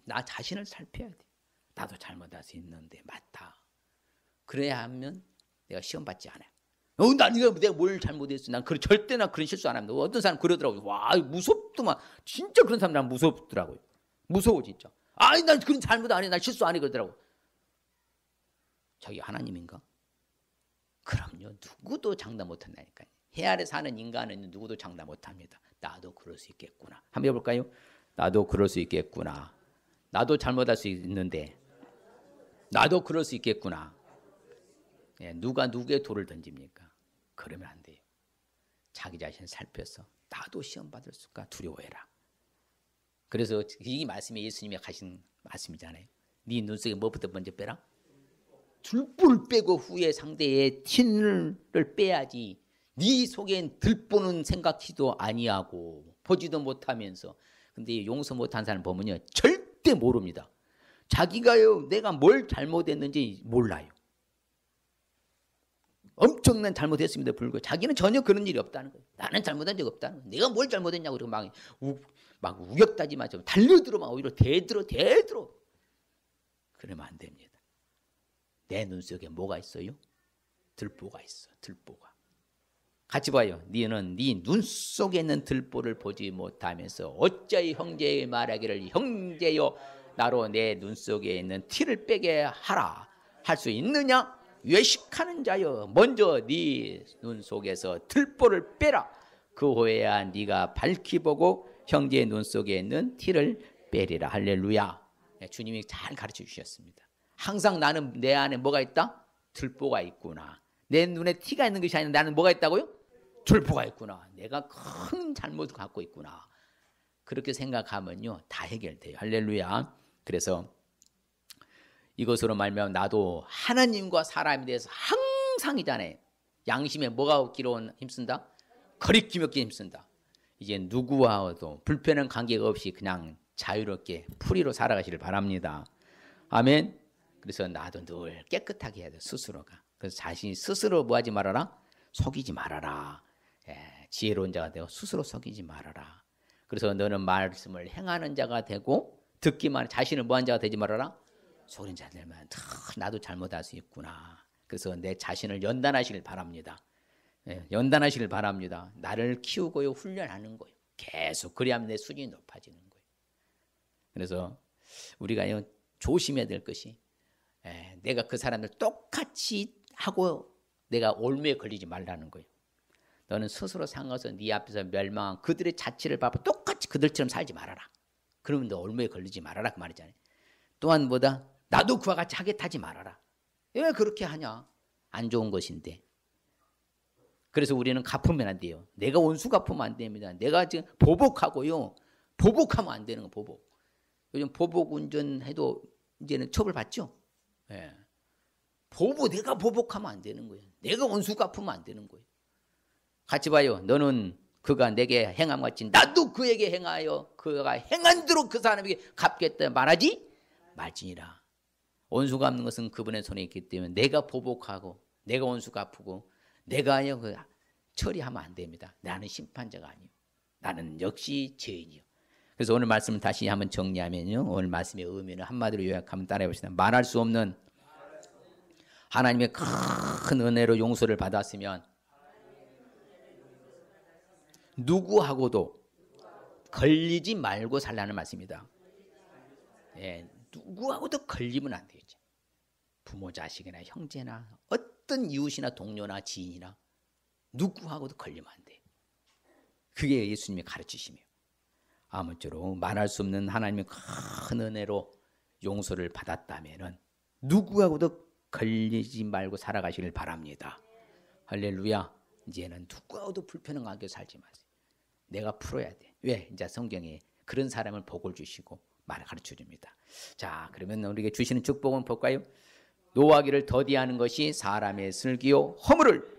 Speaker 1: 나 자신을 살펴야 돼. 나도 잘못할 수 있는데 맞다. 그래야 하면 내가 시험 받지 않아요. 내가 뭘 잘못했어? 난 절대 난 그런 실수 안 합니다. 어떤 사람 그러더라고요. 와 무섭더만. 진짜 그런 사람 난 무섭더라고요. 무서워 진짜. 아니 난 그런 잘못 안 해. 난 실수 안 해 그러더라고. 자기 하나님인가? 그럼요. 누구도 장담 못한다니까요. 해 아래 사는 인간은 누구도 장담 못합니다. 나도 그럴 수 있겠구나. 한번 해볼까요? 나도 그럴 수 있겠구나. 나도 잘못할 수 있는데 나도 그럴 수 있겠구나. 예, 누가 누구의 돌을 던집니까? 그러면 안 돼요. 자기 자신을 살펴서 나도 시험 받을 수가 두려워해라. 그래서 이 말씀이 예수님이 하신 말씀이잖아요. 네 눈 속에 뭐부터 먼저 빼라? 들보를 빼고 후에 상대의 티를 빼야지. 네 속엔 들보는 생각지도 아니하고 보지도 못하면서. 근데 용서 못한 사람 보면요 절대 모릅니다. 자기가요 내가 뭘 잘못했는지 몰라요. 엄청난 잘못했습니다 불구하고 자기는 전혀 그런 일이 없다는 거예요. 나는 잘못한 적 없다는 거예요. 내가 뭘 잘못했냐고 그러고 막 우격다지마저 달려들어 막 오히려 대들어 그러면 안 됩니다. 내 눈 속에 뭐가 있어요? 들보가 있어. 들보가. 같이 봐요. 너는 네 눈 속에 있는 들보를 보지 못하면서 어찌하여 형제에게 말하기를 형제여 나로 내 눈 속에 있는 티를 빼게 하라 할 수 있느냐? 외식하는 자여 먼저 네 눈 속에서 들보를 빼라. 그 후에야 네가 밝히 보고 형제의 눈 속에 있는 티를 빼리라. 할렐루야. 주님이 잘 가르쳐 주셨습니다. 항상 나는 내 안에 뭐가 있다? 들보가 있구나. 내 눈에 티가 있는 것이 아니라 나는 뭐가 있다고요? 들보가 있구나. 내가 큰 잘못을 갖고 있구나. 그렇게 생각하면요 다 해결돼요. 할렐루야. 그래서 이것으로 말미암아 나도 하나님과 사람에 대해서 항상이잖아요. 양심에 뭐가 없기로 힘쓴다? 거리낌 없게 힘쓴다. 이제 누구와도 불편한 관계가 없이 그냥 자유롭게 풀이로 살아가시길 바랍니다. 아멘. 그래서 나도 늘 깨끗하게 해야 돼 스스로가. 그래서 자신이 스스로 뭐하지 말아라? 속이지 말아라. 지혜로운 자가 되고 스스로 속이지 말아라. 그래서 너는 말씀을 행하는 자가 되고 듣기만 자신을 뭐한 자가 되지 말아라. 속이는 자들만 나도 잘못할 수 있구나. 그래서 내 자신을 연단하시길 바랍니다. 연단하시길 바랍니다. 나를 키우고요 훈련하는 거예요. 계속 그래야만 내 수준이 높아지는 거예요. 그래서 우리가요 조심해야 될 것이 내가 그 사람들 똑같이 하고 내가 올무에 걸리지 말라는 거예요. 너는 스스로 상해서 네 앞에서 멸망한 그들의 자취를 봐봐 똑같이 그들처럼 살지 말아라. 그러면 너 올무에 걸리지 말아라 그 말이잖아요. 또한 뭐다? 나도 그와 같이 하게 하지 말아라. 왜 그렇게 하냐? 안 좋은 것인데. 그래서 우리는 갚으면 안 돼요. 내가 원수 갚으면 안 됩니다. 내가 지금 보복하고요. 보복하면 안 되는 거 보복. 요즘 보복 운전해도 이제는 처벌받죠? 예. 내가 보복하면 안 되는 거예요. 내가 원수 갚으면 안 되는 거예요. 같이 봐요. 너는 그가 내게 행함 같이 나도 그에게 행하여 그가 행한 대로 그 사람에게 갚겠다 말하지 말지니라. 원수 갚는 것은 그분의 손에 있기 때문에 내가 보복하고 내가 원수 갚고 내가 그 처리하면 안 됩니다. 나는 심판자가 아니에요. 나는 역시 죄인이요. 그래서 오늘 말씀을 다시 한번 정리하면요. 오늘 말씀의 의미는 한마디로 요약하면 따라해 봅시다. 말할 수 없는 하나님의 큰 은혜로 용서를 받았으면 누구하고도 걸리지 말고 살라는 말씀입니다. 예, 누구하고도 걸리면 안 되죠. 부모, 자식이나 형제나 어떤 이웃이나 동료나 지인이나 누구하고도 걸리면 안 돼요. 그게 예수님의 가르치심이에요. 아무쪼록 말할 수 없는 하나님의 큰 은혜로 용서를 받았다면 누구하고도 걸리지 말고 살아가시길 바랍니다. 할렐루야. 이제는 누구하고도 불편하게 살지 마세요. 내가 풀어야 돼. 왜? 이제 성경에 그런 사람을 복을 주시고 말을 가르쳐 줍니다. 자, 그러면 우리에게 주시는 축복은 볼까요? 노하기를 더디하는 것이 사람의 슬기요 허물을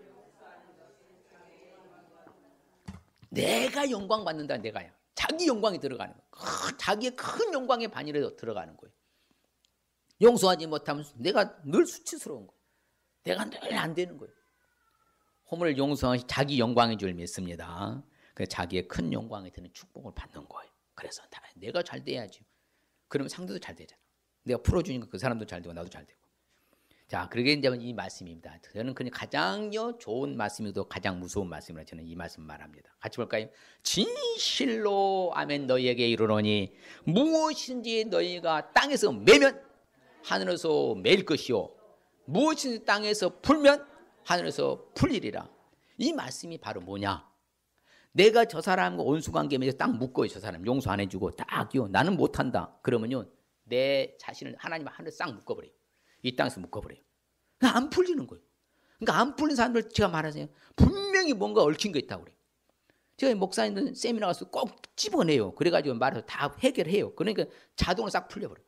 Speaker 1: 내가 영광 받는다. 내가요. 자기 영광이 들어가는 거예요. 자기의 큰 영광의 반열에 들어가는 거예요. 용서하지 못하면 내가 늘 수치스러운 거예요. 내가 늘 안 되는 거예요. 허물을 용서하시 자기 영광인 줄 믿습니다. 그래서 자기의 큰 영광에 드는 축복을 받는 거예요. 그래서 내가 잘 돼야죠. 그러면 상대도 잘 되잖아. 내가 풀어주니까 그 사람도 잘 되고 나도 잘 되고. 자, 그러게 이제 이 말씀입니다. 저는 그냥 가장 좋은 말씀이고 가장 무서운 말씀이라 저는 이 말씀 말합니다. 같이 볼까요? 진실로 아멘 너희에게 이르노니 무엇인지 너희가 땅에서 매면 하늘에서 매일 것이요 무엇인지 땅에서 풀면 하늘에서 풀리리라. 이 말씀이 바로 뭐냐? 내가 저 사람과 온수관계에서 딱 묶어요. 저 사람 용서 안 해주고 딱요 나는 못한다. 그러면요 내 자신을 하나님 하늘에 싹 묶어버려요. 이 땅에서 묶어버려요. 그러니까 안 풀리는 거예요. 그러니까 안 풀린 사람들 제가 말하세요. 분명히 뭔가 얽힌 거 있다고 그래요. 제가 목사님들 세미나 가서 꼭 집어내요. 그래가지고 말해서 다 해결해요. 그러니까 자동으로 싹 풀려버려요.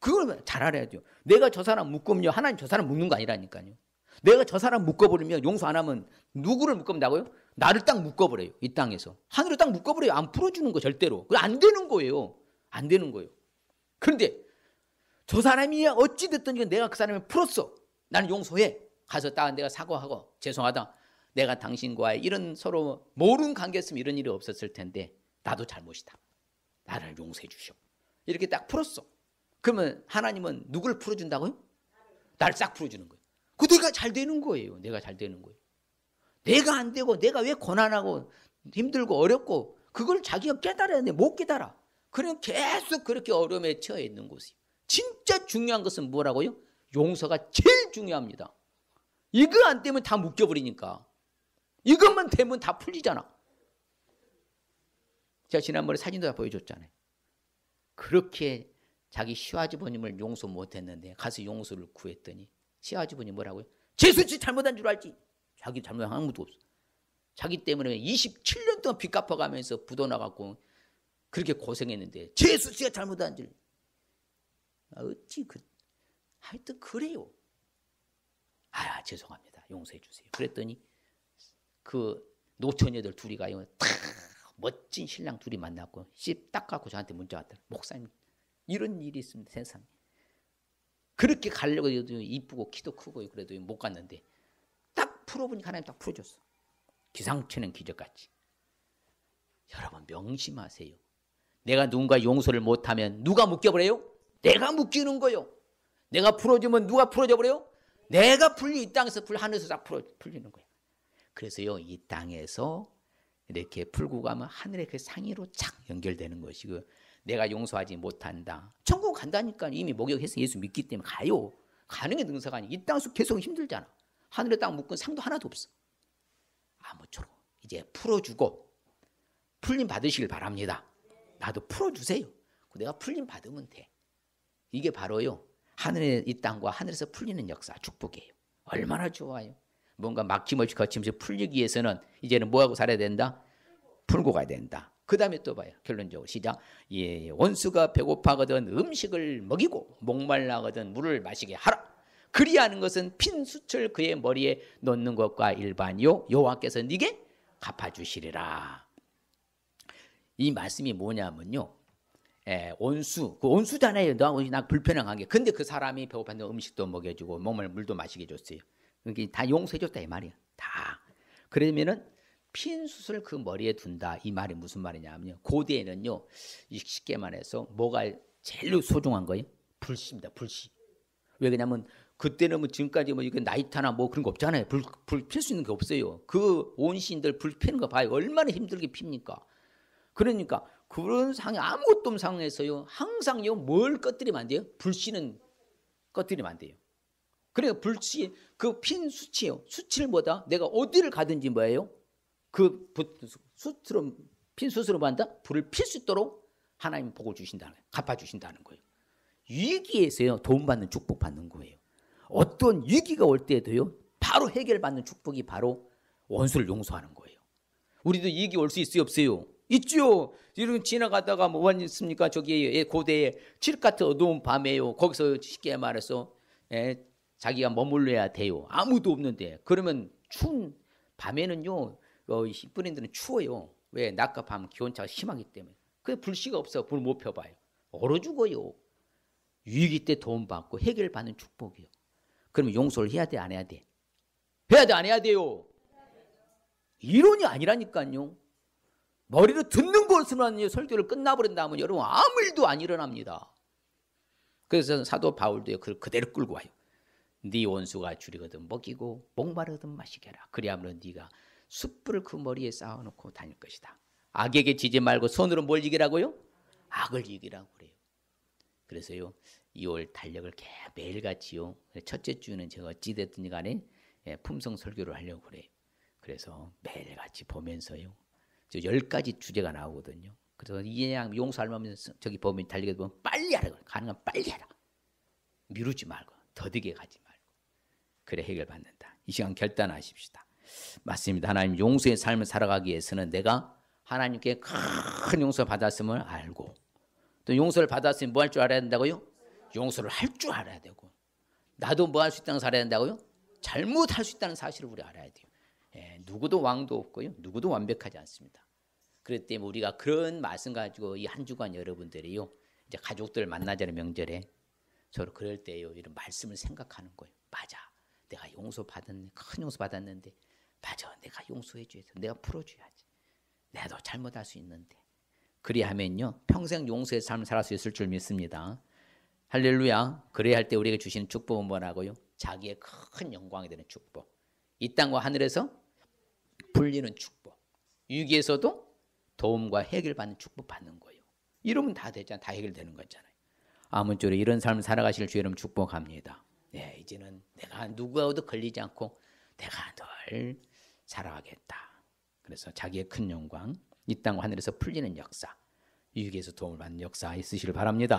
Speaker 1: 그걸 잘 알아야 돼요. 내가 저 사람 묶으면요 하나님 저 사람 묶는 거 아니라니까요. 내가 저 사람 묶어버리면 용서 안 하면 누구를 묶는다고요? 나를 딱 묶어버려요. 이 땅에서. 하늘을 딱 묶어버려요. 안 풀어주는 거 절대로. 그거 안 되는 거예요. 안 되는 거예요. 그런데 저 사람이 어찌됐든 내가 그 사람을 풀었어. 나는 용서해. 가서 딱 내가 사과하고 죄송하다. 내가 당신과의 이런 서로 모르는 관계였으면 이런 일이 없었을 텐데 나도 잘못이다. 나를 용서해 주시오. 이렇게 딱 풀었어. 그러면 하나님은 누구를 풀어준다고요? 나를 싹 풀어주는 거예요. 그 내가 잘 되는 거예요. 내가 잘 되는 거예요. 내가 안 되고 내가 왜 고난하고 힘들고 어렵고 그걸 자기가 깨달아야 되는데 못 깨달아. 그럼 계속 그렇게 어려움에 처해 있는 곳이에요. 진짜 중요한 것은 뭐라고요? 용서가 제일 중요합니다. 이거 안 되면 다 묶여버리니까. 이것만 되면 다 풀리잖아. 제가 지난번에 사진도 다 보여줬잖아요. 그렇게 자기 시아버님을 용서 못했는데 가서 용서를 구했더니 시아버님이 뭐라고요? 재수씨 잘못한 줄 알지. 자기 잘못한 아무도 없어. 자기 때문에 27년 동안 빚 갚아가면서 부도나갖고 그렇게 고생했는데 재수씨가 잘못한 줄. 어찌 하여튼 그래요. 죄송합니다. 용서해 주세요. 그랬더니 그 노처녀들 둘이 가요. 다 멋진 신랑 둘이 만났고 씨 딱 갖고 저한테 문자 왔더라. 목사님 이런 일이 있습니다. 세상에. 그렇게 가려고 해도 이쁘고 키도 크고 그래도 못 갔는데 딱 풀어보니까 하나님 딱 풀어줬어. 기상천외 기적같이. 여러분 명심하세요. 내가 누군가 용서를 못하면 누가 묶여버려요? 내가 묶이는 거예요. 내가 풀어주면 누가 풀어줘버려요? 내가 이 땅에서 하늘에서 딱 풀리는 거예요. 그래서요 이 땅에서 이렇게 풀고 가면 하늘의 그 상의로 착 연결되는 것이고 내가 용서하지 못한다. 천국 간다니까. 이미 목욕해서 예수 믿기 때문에 가요. 가는 게 능사가 아니에요. 이 땅에서 계속 힘들잖아. 하늘에 딱 묶은 상도 하나도 없어. 아무쪼록 이제 풀어주고 풀림 받으시길 바랍니다. 나도 풀어주세요. 내가 풀림 받으면 돼. 이게 바로요 하늘의 이 땅과 하늘에서 풀리는 역사, 축복이에요. 얼마나 좋아요. 뭔가 막힘없이 거침없이 풀리기 위해서는 이제는 뭐하고 살아야 된다? 풀고 가야 된다. 그 다음에 또 봐요. 결론적으로 시작. 예, 원수가 배고파거든 음식을 먹이고 목말라거든 물을 마시게 하라. 그리하는 것은 핀 숯을 그의 머리에 놓는 것과 일반이요 여호와께서 네게 갚아주시리라. 이 말씀이 뭐냐면요. 온수, 그 온수잖아요. 나 불편한 게. 근데 그 사람이 배고팠는데 음식도 먹여주고 몸을 물도 마시게 줬어요. 그러니까 다 용서해줬다 이 말이야. 다. 그러면은 핀 숯을 그 머리에 둔다. 이 말이 무슨 말이냐면요. 고대에는요. 쉽게 말해서 뭐가 제일 소중한 거예요? 불씨입니다. 불씨. 왜 그러냐면 그때는 뭐 지금까지 뭐 이게 나이타나 뭐 그런 거 없잖아요. 불 필 수 있는 게 없어요. 그 온신들 불 피는 거 봐요. 얼마나 힘들게 핍니까? 그러니까 그런 상황 아무것도 없는 상황에서요. 항상요 뭘 꺼뜨리면 안 돼요? 불씨는 꺼뜨리면 안 돼요. 그러니까 불씨 그 핀 숯이에요. 숯을 뭐다? 내가 어디를 가든지 뭐예요? 그 숯으로 핀 숯으로 만다 불을 필 수 있도록 하나님 복을 주신다는 거예요. 갚아주신다는 거예요. 위기에서요 도움받는 축복 받는 거예요. 어떤 위기가 올 때도요 바로 해결받는 축복이 바로 원수를 용서하는 거예요. 우리도 위기 올 수 있어요 없어요? 있죠. 이런 지나가다가 뭐 있습니까? 저기 고대에 칠흑 같은 어두운 밤에요. 거기서 쉽게 말해서 자기가 머물러야 돼요. 아무도 없는데 그러면 추운 밤에는요. 히브리인들은 추워요. 왜? 낮과 밤 기온차가 심하기 때문에. 그 불씨가 없어. 불 못 펴봐요. 얼어 죽어요. 위기 때 도움받고 해결받는 축복이요. 그러면 용서를 해야 돼 안 해야 돼? 해야 돼 안 해야 돼요? 이론이 아니라니까요. 머리로 듣는 것으로만 설교를 끝나버린다 하면 여러분 아무 일도 안 일어납니다. 그래서 사도 바울도 그걸 그대로 끌고 와요. 네 원수가 줄이거든 먹이고 목마르거든 마시게 하라. 그리하면 네가 숯불을 그 머리에 쌓아놓고 다닐 것이다. 악에게 지지 말고 손으로 뭘 이기라고요? 악을 이기라고 그래요. 그래서요 2월 달력을 매일같이요. 첫째 주는 제가 어찌됐든 간에 품성 설교를 하려고 그래요. 그래서 매일같이 보면서요. 10가지 주제가 나오거든요. 그래서 이양 용서하면서 저기 보면 달리게 보면 빨리 하라. 가능하면 빨리 하라. 미루지 말고 더디게 가지 말고. 그래 해결받는다. 이 시간 결단하십시다. 맞습니다. 하나님 용서의 삶을 살아가기 위해서는 내가 하나님께 큰 용서 받았음을 알고 또 용서를 받았으면 뭐 할 줄 알아야 된다고요? 용서를 할 줄 알아야 되고 나도 뭐 할 수 있다는 걸 알아야 된다고요? 잘못할 수 있다는 사실을 우리 알아야 돼요. 누구도 왕도 없고요. 누구도 완벽하지 않습니다. 그렇기 때문에 우리가 그런 말씀 가지고 이 한 주간 여러분들이요. 이제 가족들 만나자는 명절에 서로 그럴 때요. 이런 말씀을 생각하는 거예요. 맞아. 내가 용서받았네. 큰 용서받았는데 맞아. 내가 용서해 줘야지. 내가 풀어줘야지. 나도 잘못할 수 있는데. 그리하면요. 평생 용서의 삶을 살 수 있을 줄 믿습니다. 할렐루야. 그래야 할 때 우리에게 주시는 축복은 뭐라고요? 자기의 큰 영광이 되는 축복. 이 땅과 하늘에서 불리는 축복. 위기에서도 도움과 해결받는 축복 받는 거예요. 이러면 다 되잖아요. 다 해결되는 거잖아요. 아무쪼록 이런 삶을 살아가실 주 여러분 축복합니다. 이제는 내가 누구와도 걸리지 않고 내가 늘 살아가겠다. 그래서 자기의 큰 영광, 이 땅과 하늘에서 풀리는 역사, 위기에서 도움을 받는 역사 있으시길 바랍니다.